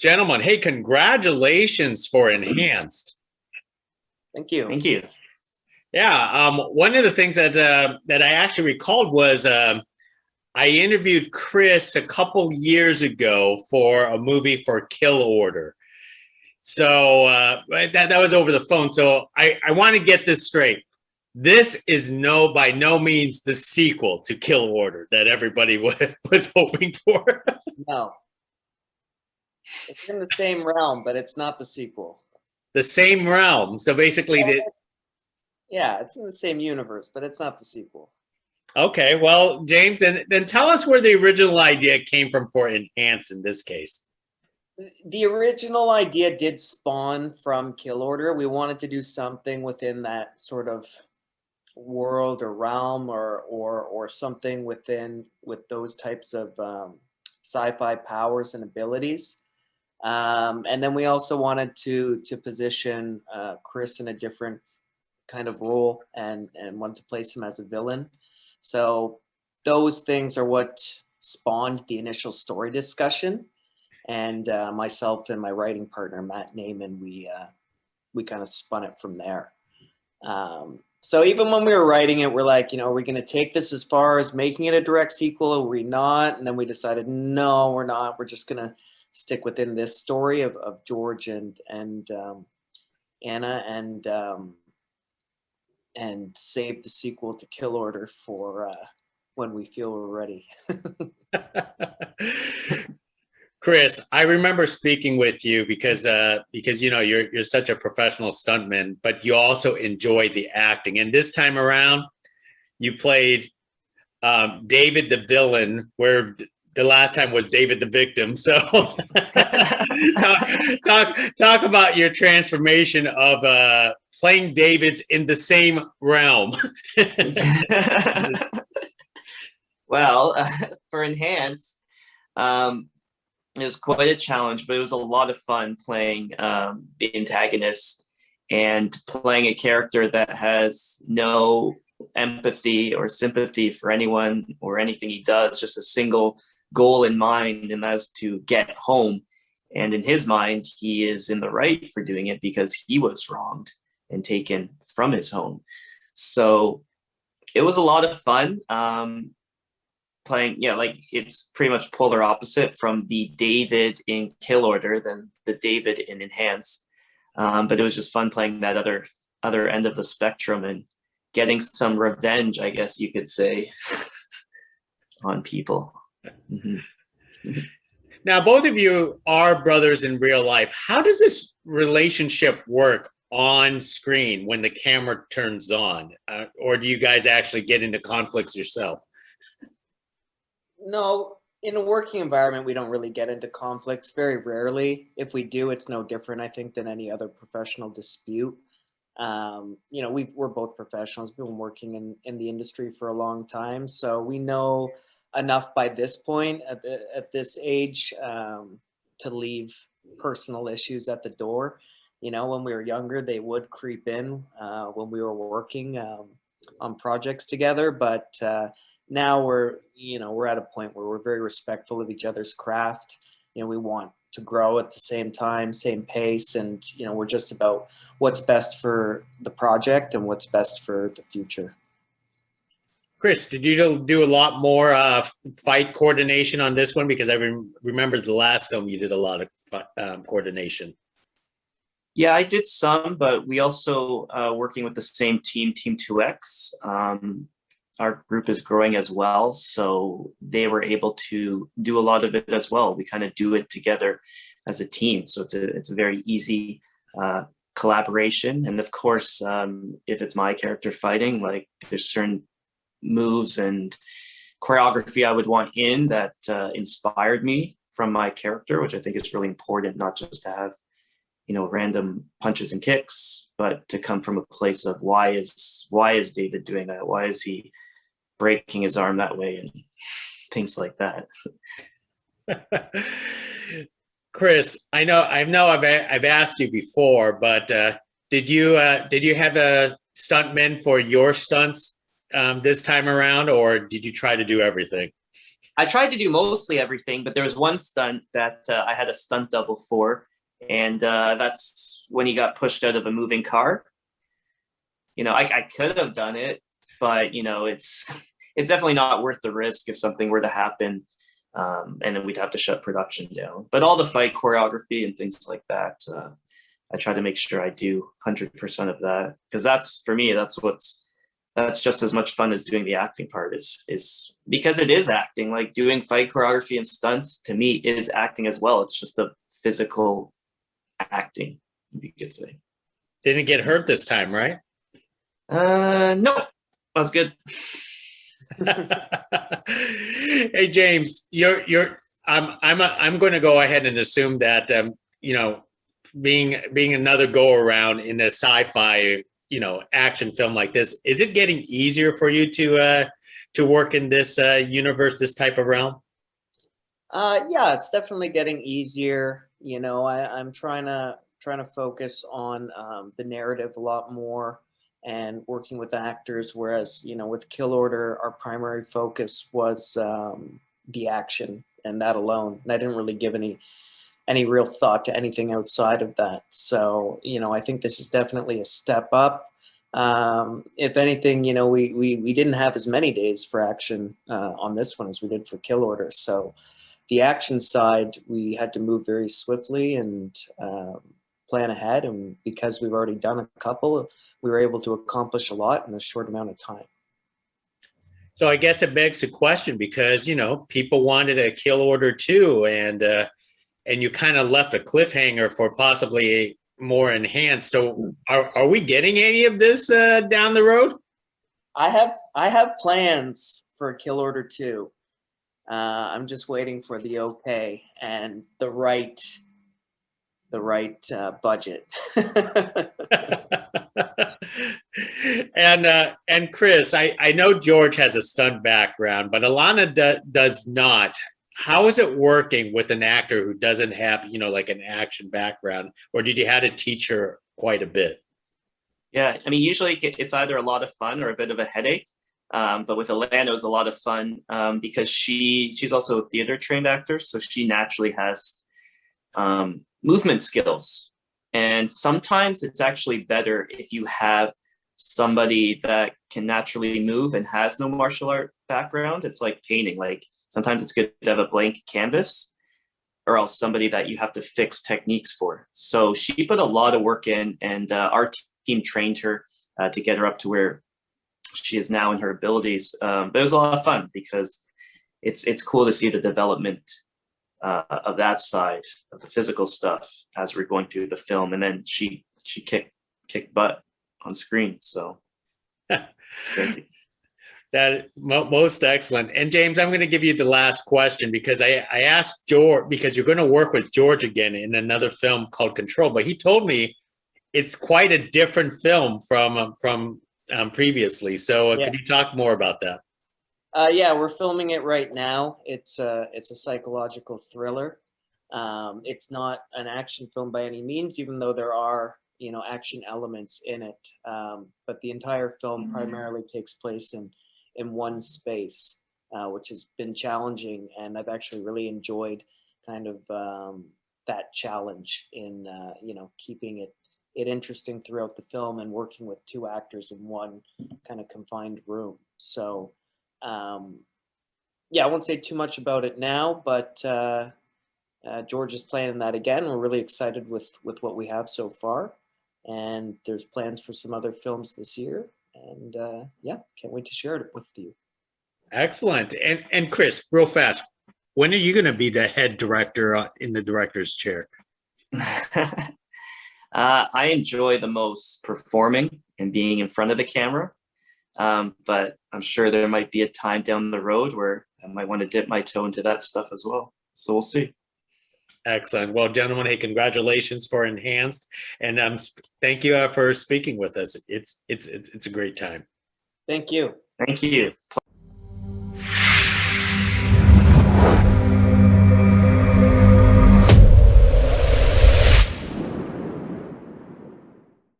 Gentlemen, hey, congratulations for Enhanced. Thank you. Thank you. Yeah, one of the things that I actually recalled was I interviewed Chris a couple years ago for a movie for Kill Order. So that was over the phone. So I want to get this straight. This is by no means the sequel to Kill Order that everybody was hoping for. No. It's in the same realm, but it's not the sequel. The same realm. So basically, yeah, it's in the same universe, but it's not the sequel. Okay, well, James, then tell us where the original idea came from for Enhance in this case. The original idea did spawn from Kill Order. We wanted to do something within that sort of world or realm or something with those types of sci-fi powers and abilities. And then we also wanted to position Chris in a different kind of role and wanted to place him as a villain. So those things are what spawned the initial story discussion. And myself and my writing partner, Matt Naiman, we kind of spun it from there. So even when we were writing it, we're like, are we going to take this as far as making it a direct sequel or are we not? And then we decided, no, we're not. We're just going to stick within this story of George and Anna and save the sequel to Kill Order for when we feel we're ready. Chris, I remember speaking with you because you're such a professional stuntman, but you also enjoy the acting. And this time around, you played David the villain, where the last time was David the victim. So talk about your transformation of playing Davids in the same realm. Well, for Enhance, it was quite a challenge, but it was a lot of fun playing the antagonist and playing a character that has no empathy or sympathy for anyone or anything he does, just a single goal in mind, and that's to get home. And in his mind, he is in the right for doing it because he was wronged and taken from his home. So it was a lot of fun. Playing, like it's pretty much polar opposite from the David in Kill Order than the David in Enhanced. But it was just fun playing that other end of the spectrum and getting some revenge, I guess you could say, on people. Mm-hmm. Now, both of you are brothers in real life. How does this relationship work on screen when the camera turns on? Or do you guys actually get into conflicts yourself? No, in a working environment, we don't really get into conflicts. Very rarely. If we do, it's no different, I think, than any other professional dispute. We're both professionals, been working in the industry for a long time, so we know enough by this point at this age to leave personal issues at the door. When we were younger, they would creep in when we were working on projects together, but now we're at a point where we're very respectful of each other's craft. We want to grow at the same time, same pace, and we're just about what's best for the project and what's best for the future. Chris, did you do a lot more fight coordination on this one? Because I remember the last film you did a lot of coordination. Yeah, I did some, but we also working with the same team, Team 2X. Our group is growing as well, so they were able to do a lot of it as well. We kind of do it together as a team, so it's a very easy collaboration. And of course, if it's my character fighting, like there's certain moves and choreography I would want in that inspired me from my character, which I think is really important, not just to have random punches and kicks, but to come from a place of why is David doing that? Why is he breaking his arm that way and things like that? Chris, I know I've asked you before, but did you have a stuntman for your stunts this time around, or did you try to do everything? I tried to do mostly everything, but there was one stunt that I had a stunt double for, and that's when he got pushed out of a moving car. I could have done it, but it's definitely not worth the risk if something were to happen, and then we'd have to shut production down. But all the fight choreography and things like that, I try to make sure I do 100% of that, because that's, for me, that's just as much fun as doing the acting part, is because it is acting. Like, doing fight choreography and stunts, to me, is acting as well. It's just a physical acting, you could say. Didn't get hurt this time, right? No, that was good. Hey, James, I'm going to go ahead and assume that being another go around in a sci-fi action film like this, is it getting easier for you to work in this universe, this type of realm? Yeah, it's definitely getting easier. I'm trying to focus on the narrative a lot more and working with actors, whereas with Kill Order, our primary focus was the action and that alone. And I didn't really give any real thought to anything outside of that. So I think this is definitely a step up. If anything, we didn't have as many days for action on this one as we did for Kill Order. So the action side, we had to move very swiftly and plan ahead. And because we've already done a couple, we were able to accomplish a lot in a short amount of time. So I guess it begs the question, because people wanted a Kill Order 2, and you kind of left a cliffhanger for possibly more enhanced. So are we getting any of this down the road? I have plans for Kill Order 2. I'm just waiting for the okay and the right budget. And Chris, I know George has a stunt background, but Alana does not. How is it working with an actor who doesn't have, like an action background, or did you have to teach her quite a bit? Yeah, I mean, usually it's either a lot of fun or a bit of a headache. But with Alana, it was a lot of fun because she's also a theater trained actor, so she naturally has movement skills. And sometimes it's actually better if you have somebody that can naturally move and has no martial art background. It's like painting. Like, sometimes it's good to have a blank canvas, or else somebody that you have to fix techniques for. So she put a lot of work in, and our team trained her to get her up to where she is now in her abilities. But it was a lot of fun because it's cool to see the development of that side of the physical stuff as we're going through the film. And then she kicked butt on screen. So crazy. That most excellent. And James, I'm going to give you the last question, because I asked George, because you're going to work with George again in another film called Control, but he told me it's quite a different film from previously. So Yeah. Could you talk more about that? Yeah, we're filming it right now. It's a psychological thriller. It's not an action film by any means, even though there are action elements in it. But the entire film primarily takes place in one space, which has been challenging, and I've actually really enjoyed kind of that challenge in keeping it interesting throughout the film and working with two actors in one kind of confined room. So yeah, I won't say too much about it now, but George is planning that again. We're really excited with what we have so far, and there's plans for some other films this year. And yeah, can't wait to share it with you. Excellent. And Chris, real fast, when are you going to be the head director in the director's chair? I enjoy the most performing and being in front of the camera. But I'm sure there might be a time down the road where I might want to dip my toe into that stuff as well. So we'll see. Excellent. Well, gentlemen, hey, congratulations for Enhanced, and thank you for speaking with us. It's a great time. Thank you. Thank you.